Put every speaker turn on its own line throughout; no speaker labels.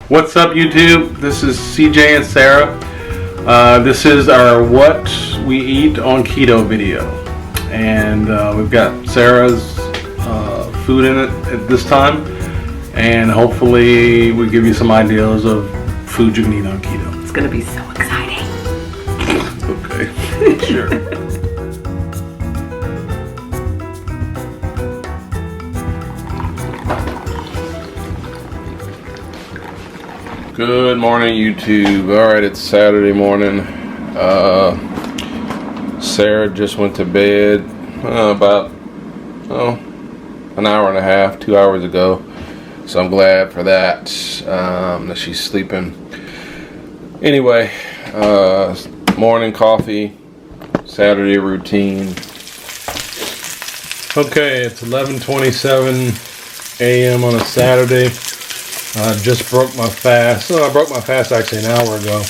What's up, YouTube? This is CJ and Sarah. This is our What We Eat on Keto video. And we've got Sarah's food in it at this time. And hopefully we give you some ideas of food you can eat on keto.
It's going to be so exciting.
Okay, sure. Good morning, YouTube. Alright, it's Saturday morning. Sarah just went to bed about an hour and a half, 2 hours ago. So I'm glad for that, that she's sleeping. Anyway, morning coffee, Saturday routine. Okay, it's 11:27 a.m. on a Saturday. Just broke my fast. I broke my fast actually an hour ago.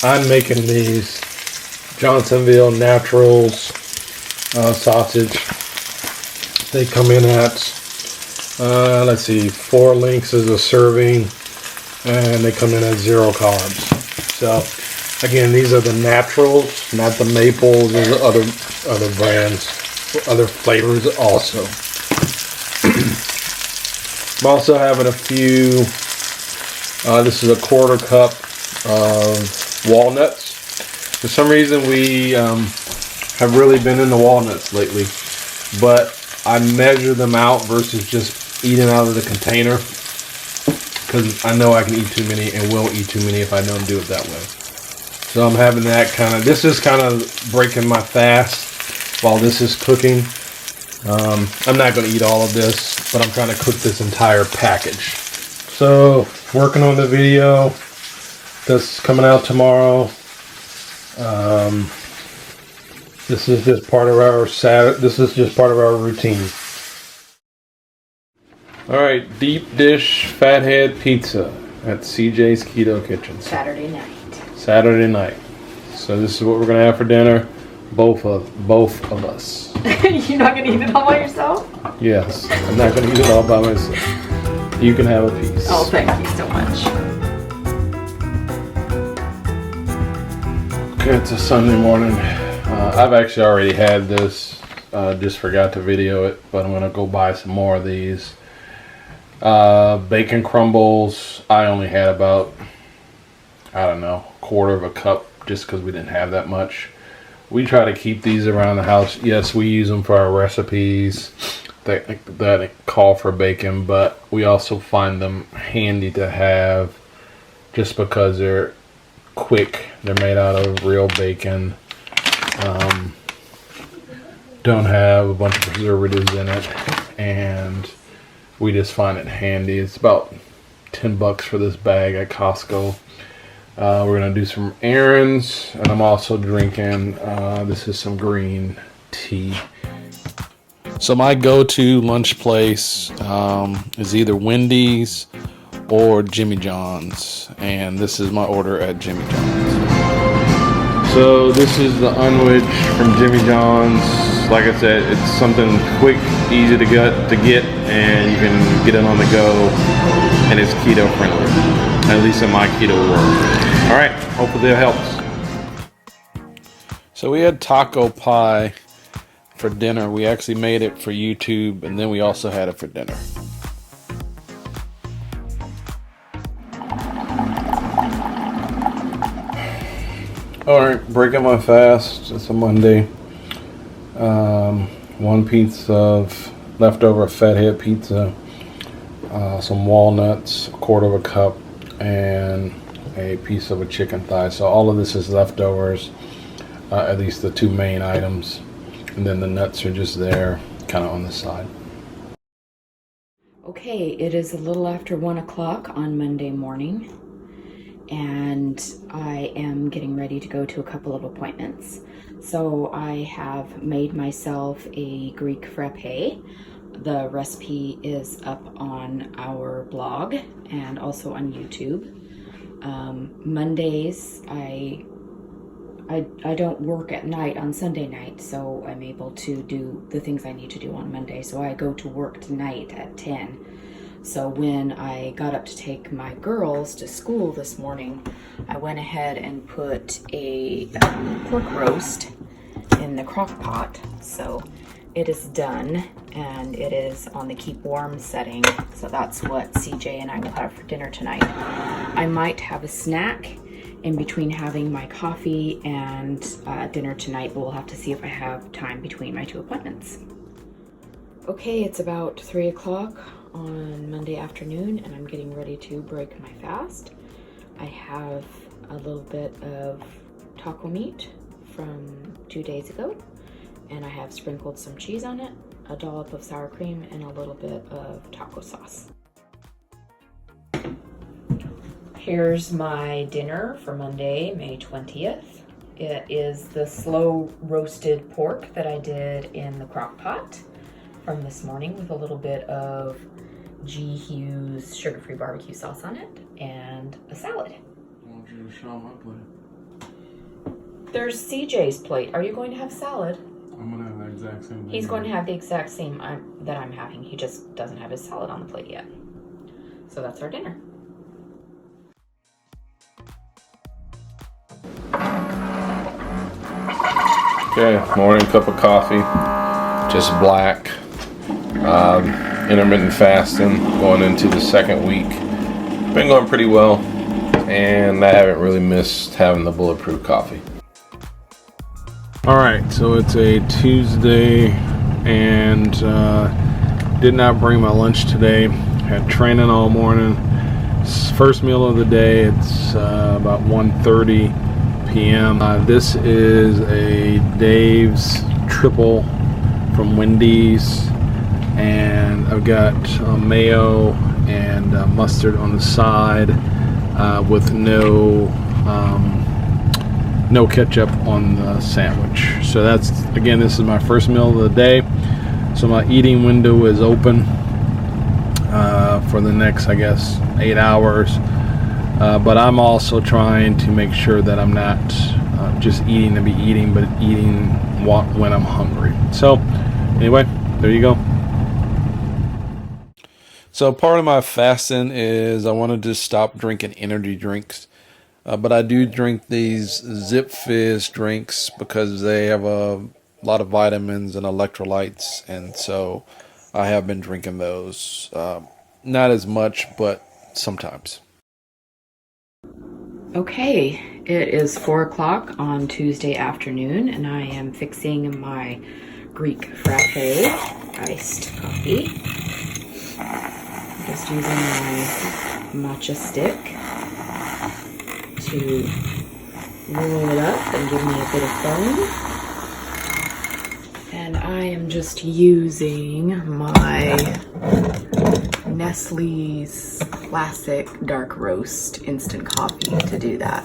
I'm making these Johnsonville Naturals sausage. They come in at, let's see, 4 links is a serving, and they come in at 0 carbs. So, again, these are the naturals, not the maples. There's other brands, other flavors also. I'm also having a few, this is a 1/4 cup of walnuts. For some reason we have really been into walnuts lately, but I measure them out versus just eating out of the container, because I know I can eat too many and will eat too many if I don't do it that way. So I'm having that this is kind of breaking my fast while this is cooking. I'm not going to eat all of this, but I'm trying to cook this entire package. So, working on the video that's coming out tomorrow. This is just part of our routine. All right, deep dish fathead pizza at CJ's Keto Kitchen.
Saturday night.
So this is what we're gonna have for dinner. Both of us.
You're not going to eat it all by yourself?
Yes, I'm not going to eat it all by myself. You can have a piece.
Oh, thank you so much.
Okay, it's a Sunday morning. I've actually already had this. Just forgot to video it, but I'm going to go buy some more of these. Bacon crumbles. I only had about, I don't know, 1/4 cup just because we didn't have that much. We try to keep these around the house. Yes, we use them for our recipes that call for bacon, but we also find them handy to have just because they're quick. They're made out of real bacon. Don't have a bunch of preservatives in it, and we just find it handy. It's about $10 for this bag at Costco. We're going to do some errands, and I'm also drinking, this is some green tea. So my go-to lunch place is either Wendy's or Jimmy John's, and this is my order at Jimmy John's. So this is the unwich from Jimmy John's. Like I said, it's something quick, easy to get, and you can get it on the go, and it's keto friendly, at least in my keto world. All right, hopefully that helps. So we had taco pie for dinner. We actually made it for YouTube, and then we also had it for dinner. All right, breaking my fast. It's a Monday. 1 piece of leftover fathead pizza, some walnuts, 1/4 cup, and a piece of a chicken thigh. So all of this is leftovers, at least the 2 main items, and then the nuts are just there, kind of on the side.
Okay, it is a little after 1 o'clock on Monday morning, and I am getting ready to go to a couple of appointments. So I have made myself a Greek frappe. The recipe is up on our blog and also on YouTube. Mondays, I don't work at night on Sunday night, so I'm able to do the things I need to do on Monday. So I go to work tonight at 10. So when I got up to take my girls to school this morning, I went ahead and put a pork roast in the crock pot. So it is done, and it is on the keep warm setting. So that's what CJ and I will have for dinner tonight. I might have a snack in between having my coffee and dinner tonight, but we'll have to see if I have time between my 2 appointments. Okay, it's about 3 o'clock on Monday afternoon, and I'm getting ready to break my fast. I have a little bit of taco meat from 2 days ago, and I have sprinkled some cheese on it, a dollop of sour cream, and a little bit of taco sauce. Here's my dinner for Monday, May 20th. It is the slow roasted pork that I did in the crock pot from this morning with a little bit of G. Hughes sugar-free barbecue sauce on it and a salad.
I want you to show my plate.
There's CJ's plate. Are you going to have salad?
I'm gonna have the exact same thing.
He's going to have the exact same that I'm having. He just doesn't have his salad on the plate yet. So that's our dinner.
Okay, morning cup of coffee, just black. Intermittent fasting, going into the second week. Been going pretty well, and I haven't really missed having the bulletproof coffee. Alright, so it's a Tuesday, and did not bring my lunch today. Had training all morning. First meal of the day, it's about 1:30 p.m. This is a Dave's triple from Wendy's, and I've got mayo and mustard on the side with no ketchup on the sandwich. So that's, again, this is my first meal of the day, so my eating window is open for the next, I guess, 8 hours. But I'm also trying to make sure that I'm not just eating to be eating, but eating when I'm hungry. So anyway, there you go. So part of my fasting is I wanted to stop drinking energy drinks. But I do drink these Zip Fizz drinks because they have a lot of vitamins and electrolytes. And so I have been drinking those. Not as much, but sometimes.
Okay, it is 4 o'clock on Tuesday afternoon, and I am fixing my Greek frappe iced coffee. I'm just using my matcha stick to roll it up and give me a bit of foam. And I am just using my Nestle's classic dark roast instant coffee to do that.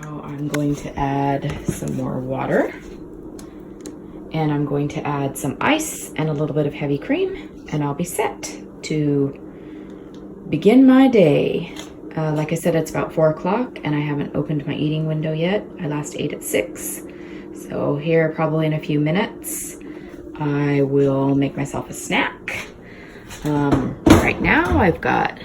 Now I'm going to add some more water, and I'm going to add some ice and a little bit of heavy cream, and I'll be set to begin my day. Like I said, it's about 4 o'clock, and I haven't opened my eating window yet. I last ate at 6. So here, probably in a few minutes, I will make myself a snack. Right now, I've got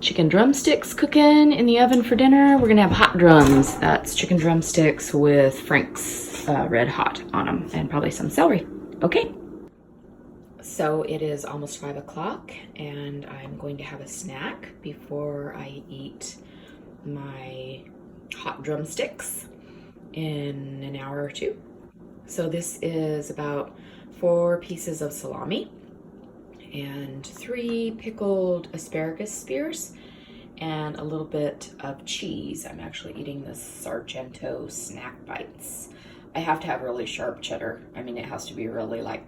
chicken drumsticks cooking in the oven for dinner. We're gonna have hot drums. That's chicken drumsticks with Frank's Red Hot on them, and probably some celery. Okay. So it is almost 5 o'clock, and I'm going to have a snack before I eat my hot drumsticks in an hour or two. So this is about 4 pieces of salami and 3 pickled asparagus spears and a little bit of cheese. I'm actually eating the Sargento snack bites. I have to have really sharp cheddar. I mean, it has to be really like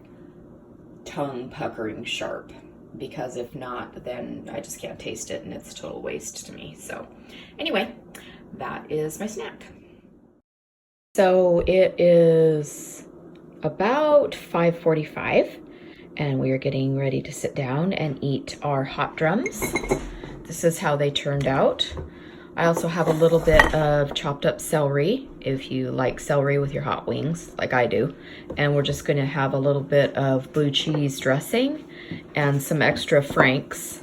tongue puckering sharp, because if not, then I just can't taste it and it's a total waste to me. So anyway, that is my snack. So it is about 5:45, and we are getting ready to sit down and eat our hot drums. This is how they turned out. I also have a little bit of chopped up celery, if you like celery with your hot wings, like I do. And we're just gonna have a little bit of blue cheese dressing and some extra Frank's,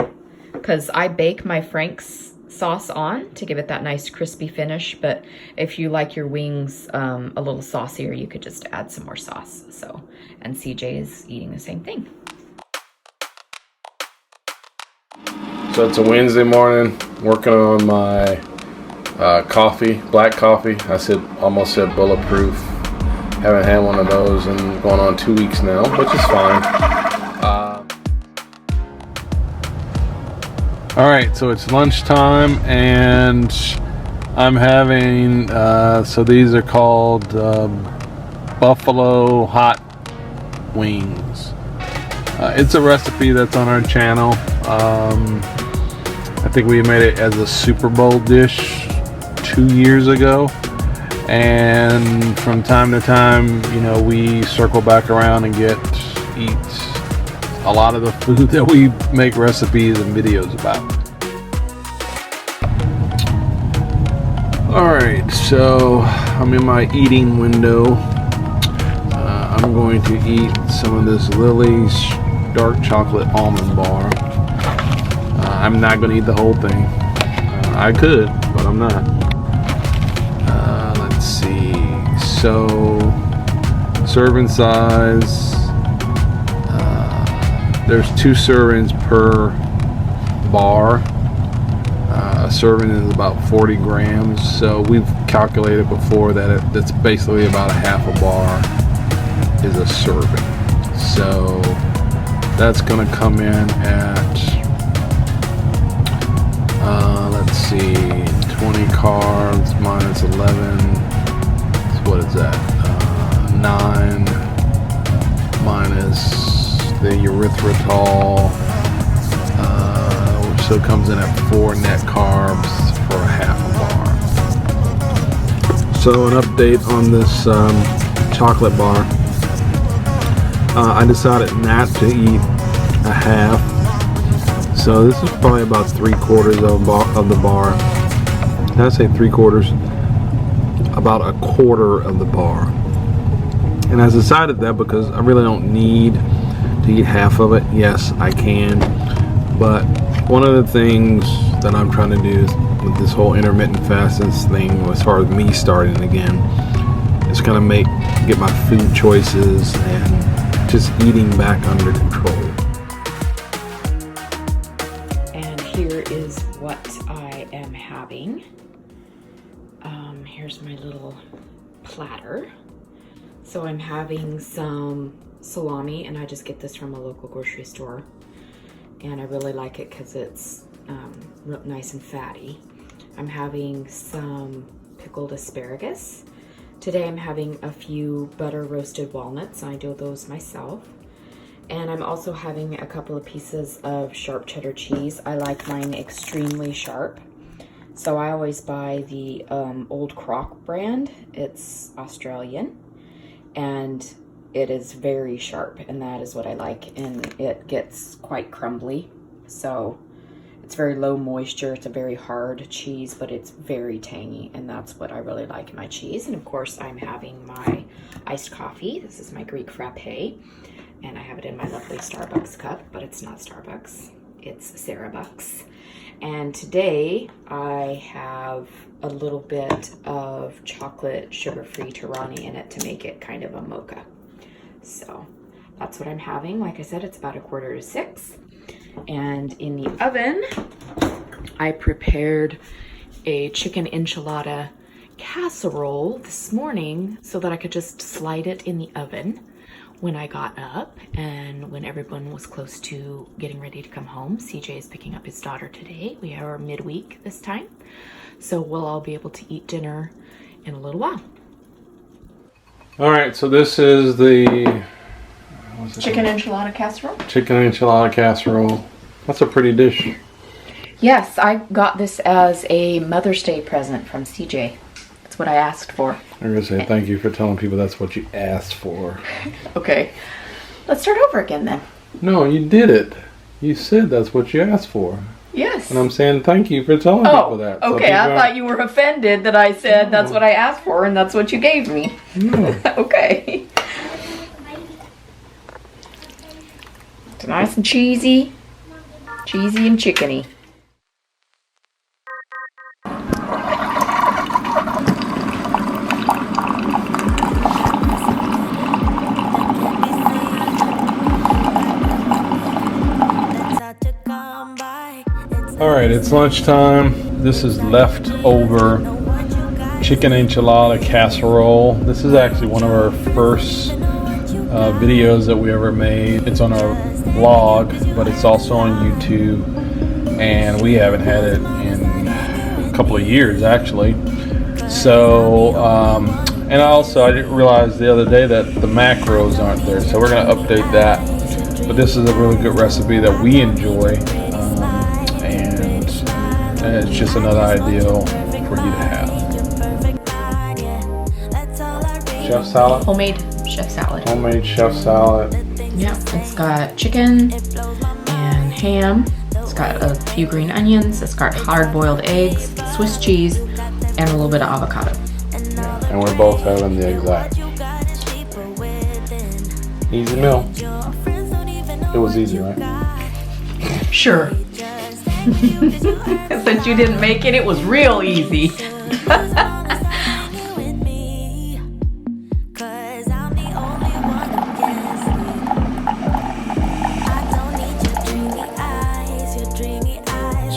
because I bake my Frank's sauce on to give it that nice crispy finish. But if you like your wings a little saucier, you could just add some more sauce. So, and CJ is eating the same thing.
So it's a Wednesday morning, working on my coffee, black coffee. Almost said bulletproof. Haven't had one of those in going on 2 weeks now, which is fine. All right, so it's lunchtime, and I'm having, so these are called buffalo hot wings. It's a recipe that's on our channel. I think we made it as a Super Bowl dish 2 years ago, and from time to time, you know, we circle back around and eat a lot of the food that we make recipes and videos about. Alright, so I'm in my eating window. I'm going to eat some of this Lily's dark chocolate almond bar. I'm not going to eat the whole thing. I could, but I'm not. Let's see. So, serving size. There's 2 servings per bar. A serving is about 40 grams. So we've calculated before that it's basically about a half a bar is a serving. So that's going to come in at, let's see, 20 carbs minus 11. So what is that? 9 minus the erythritol, so it comes in at 4 net carbs for a half a bar. So an update on this chocolate bar. I decided not to eat a half, so this is probably about 3/4 of the bar. Did I say 3/4? About a quarter of the bar. And I decided that because I really don't need to eat half of it. Yes, I can, but one of the things that I'm trying to do with this whole intermittent fasting thing, as far as me starting again, is kind of get my food choices and just eating back under control.
And here is what I am having. Here's my little platter. So I'm having some salami, and I just get this from a local grocery store. And I really like it because it's real nice and fatty. I'm having some pickled asparagus. Today I'm having a few butter roasted walnuts. I do those myself. And I'm also having a couple of pieces of sharp cheddar cheese. I like mine extremely sharp. So I always buy the Old Croc brand. It's Australian. And it is very sharp, and that is what I like. And it gets quite crumbly. So it's very low moisture. It's a very hard cheese, but it's very tangy, and that's what I really like in my cheese. And of course, I'm having my iced coffee. This is my Greek frappe, and I have it in my lovely Starbucks cup, but it's not Starbucks. It's Starbucks. And today I have a little bit of chocolate sugar-free Tirani in it to make it kind of a mocha. So that's what I'm having. Like I said, it's about 5:45. And in the oven, I prepared a chicken enchilada casserole this morning so that I could just slide it in the oven when I got up and when everyone was close to getting ready to come home. CJ is picking up his daughter today. We are midweek this time. So we'll all be able to eat dinner in a little while.
All right, so this is the
Chicken enchilada casserole?
chicken enchilada casserole. That's a pretty dish.
Yes, I got this as a Mother's Day present from CJ. That's what I asked for.
I'm going to say thank you for telling people that's what you asked for.
Okay. Let's start over again then.
No, you did it. You said that's what you asked for.
Yes.
And I'm saying thank you for telling people that. So
okay. I thought you were offended that I said that's what I asked for and that's what you gave me.
No.
Okay. It's nice and cheesy. Cheesy and chickeny.
Alright, it's lunchtime. This is leftover chicken enchilada casserole. This is actually one of our first videos that we ever made. It's on our blog, but it's also on YouTube, and we haven't had it in a couple of years actually. So and I didn't realize the other day that the macros aren't there, so we're going to update that. But this is a really good recipe that we enjoy, and it's just another ideal for you to have. Chef salad?
Homemade chef salad.
Homemade chef salad.
Yeah, it's got chicken and ham. It's got a few green onions. It's got hard-boiled eggs, Swiss cheese, and a little bit of avocado.
Yeah, and we're both having the exact. Easy meal. It was easy, right?
Sure. Since you didn't make it, it was real easy.
So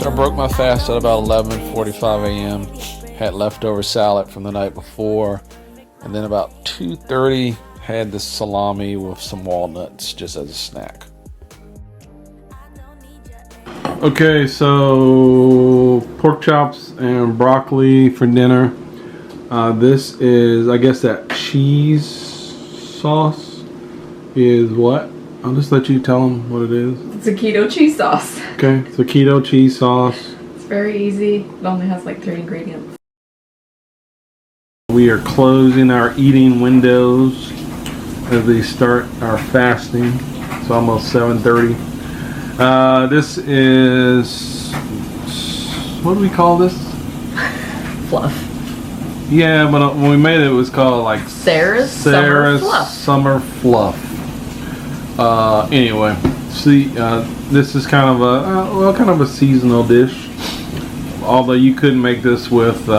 I broke my fast at about 11:45 a.m. Had leftover salad from the night before, and then about 2:30 had the salami with some walnuts just as a snack. Okay, so pork chops and broccoli for dinner. This is, I guess, that cheese sauce is what? I'll just let you tell them what it is.
It's a keto cheese sauce.
Okay, it's a keto cheese sauce.
It's very easy. It only has like 3 ingredients.
We are closing our eating windows as we start our fasting. It's almost 7:30. This is, what do we call this?
Fluff.
Yeah, but when we made it, it was called like
Sarah's Summer Fluff.
Summer Fluff. Anyway, see, this is kind of a seasonal dish. Although you could make this with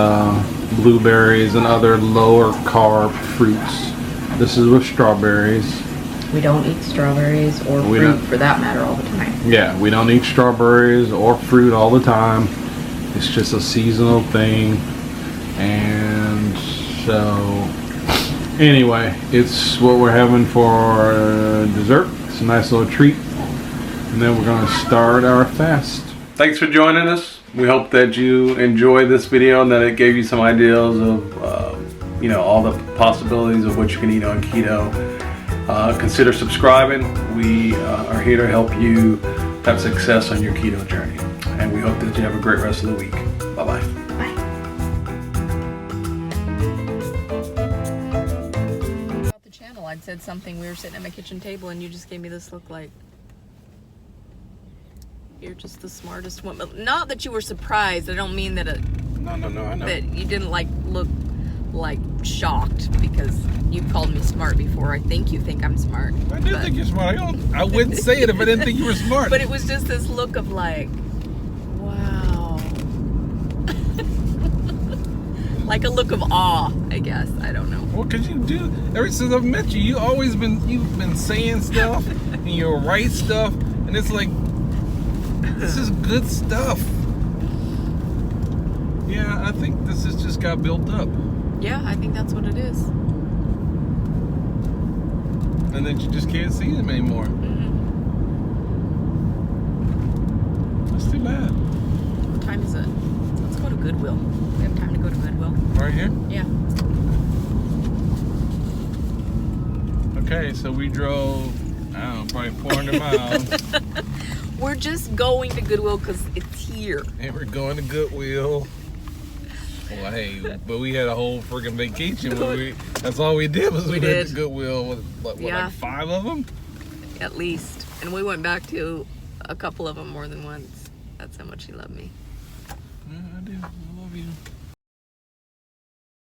blueberries and other lower carb fruits. This is with strawberries.
We don't eat strawberries or fruit for that matter all the time.
Yeah, we don't eat strawberries or fruit all the time. It's just a seasonal thing. And so, anyway, it's what we're having for dessert. It's a nice little treat. And then we're going to start our fast. Thanks for joining us. We hope that you enjoyed this video and that it gave you some ideas of, all the possibilities of what you can eat on keto. Consider subscribing. We are here to help you have success on your keto journey. And we hope that you have a great rest of the week. Bye-bye.
Bye. About the channel, I'd said something. We were sitting at my kitchen table and you just gave me this look like you're just the smartest woman. Not that you were surprised. I don't mean that
No, I know.
that you didn't look like shocked because you've called me smart before. I think you think I'm smart.
I do think you're smart. I wouldn't say it if I didn't think you were smart.
But it was just this look of like, wow. Like a look of awe, I guess. I don't know.
Well, because you do. Ever since I've met you, you've been saying stuff and you write stuff, and it's like, this is good stuff. Yeah, I think this has just got built up.
Yeah, I think that's what it is.
And then you just can't see them anymore.
Mm-hmm.
That's too bad.
What time is it? Let's go to Goodwill. We have time to go to Goodwill.
Right here?
Yeah.
Okay, so we drove, I don't know, probably 400 miles.
We're just going to Goodwill because it's here.
And we're going to Goodwill. Well, hey, but we had a whole freaking vacation where that's all we did was we went to Goodwill with like 5 of them?
At least. And we went back to a couple of them more than once.
That's how much you love me.
Yeah, I do. I love you.